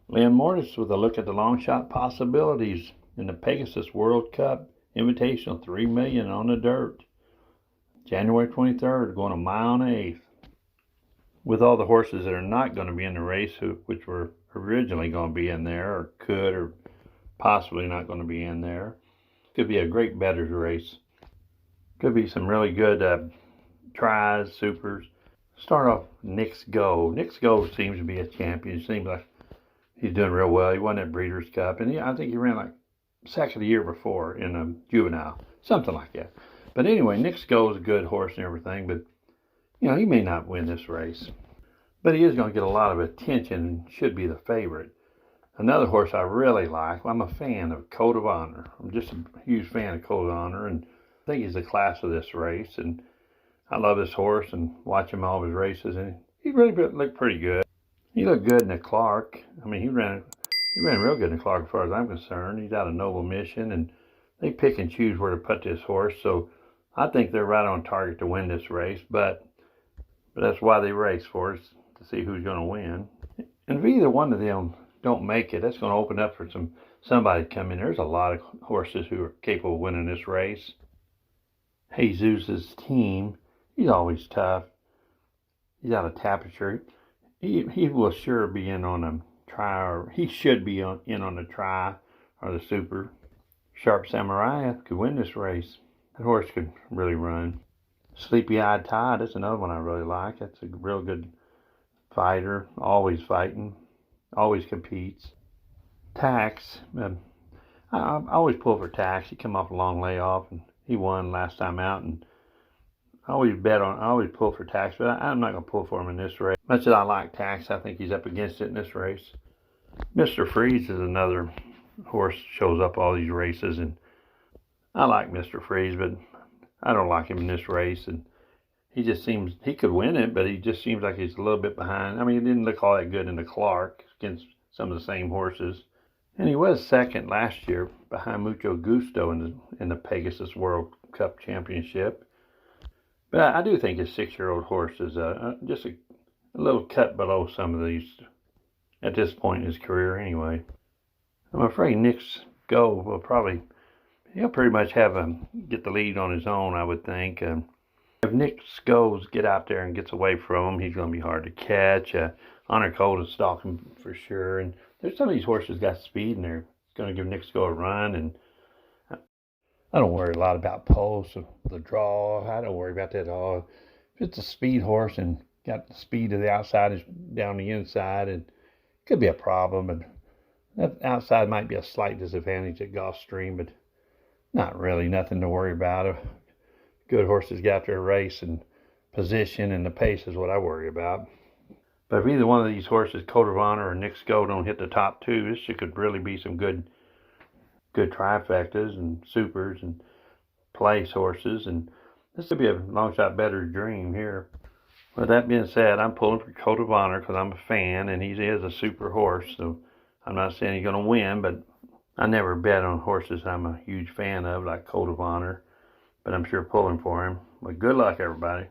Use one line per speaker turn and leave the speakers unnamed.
Leon Mortis with a look at the long shot possibilities in the Pegasus World Cup Invitational, 3 million on the dirt. January 23rd, going a mile and an eighth. With all the horses that are not going to be in the race, which were originally going to be in there, or could, or possibly not going to be in there, could be a great bettors race. Could be some really good tries, supers. Start off Nick's Go. Nick's Go seems to be a champion. It seems like he's doing real well. He won that Breeders' Cup, and I think he ran like second the year before in a juvenile, something like that. But anyway, Nick's Go is a good horse and everything, but he may not win this race. But he is going to get a lot of attention and should be the favorite. Another horse I really like, I'm a fan of Code of Honor. I'm just a huge fan of Code of Honor, and I think he's the class of this race. And I love this horse and watch him all of his races, and he really looked pretty good. He looked good in the Clark. I mean, he ran real good in the Clark as far as I'm concerned. He's out of Noble Mission, and they pick and choose where to put this horse. So I think they're right on target to win this race, but that's why they race for us, to see who's going to win. And if either one of them don't make it, that's going to open up for somebody to come in. There's a lot of horses who are capable of winning this race. Jesus' team, he's always tough. He's out of Tapestry. He will sure be in on a try, or he should be in on the try or the super. Sharp Samurai could win this race. That horse could really run. Sleepy Eyed Tide, that's another one I really like. That's a real good fighter, always fighting, always competes. Tax, I always pull for Tax. He came off a long layoff, and he won last time out, and I always pull for Tax, but I'm not going to pull for him in this race. Much as I like Tax, I think he's up against it in this race. Mr. Freeze is another horse shows up all these races, and I like Mr. Freeze, but I don't like him in this race, and he could win it, but he just seems like he's a little bit behind. I mean, he didn't look all that good in the Clark against some of the same horses, and he was second last year behind Mucho Gusto in the Pegasus World Cup Championship. But I do think his 6-year-old horse is just a little cut below some of these at this point in his career anyway. I'm afraid Nick's Go will he'll pretty much get the lead on his own, I would think. If Nick's Goes get out there and gets away from him, he's going to be hard to catch. Honor Code is stalking for sure. And there's some of these horses got speed, and they're going to give Nick's Go a run. And I don't worry a lot about posts or the draw. I don't worry about that at all. If it's a speed horse and got the speed to the outside and down the inside, it could be a problem. And that outside might be a slight disadvantage at Gulfstream, but not really, nothing to worry about. Good horses get out there race, and position and the pace is what I worry about. But if either one of these horses, Code of Honor or Nick's Go, don't hit the top two, this could really be some good trifectas and supers and place horses, and this would be a long shot better dream here. With that being said, I'm pulling for Code of Honor because I'm a fan, and he is a super horse, so I'm not saying he's going to win, but I never bet on horses I'm a huge fan of, like Code of Honor, but I'm sure pulling for him. But good luck, everybody.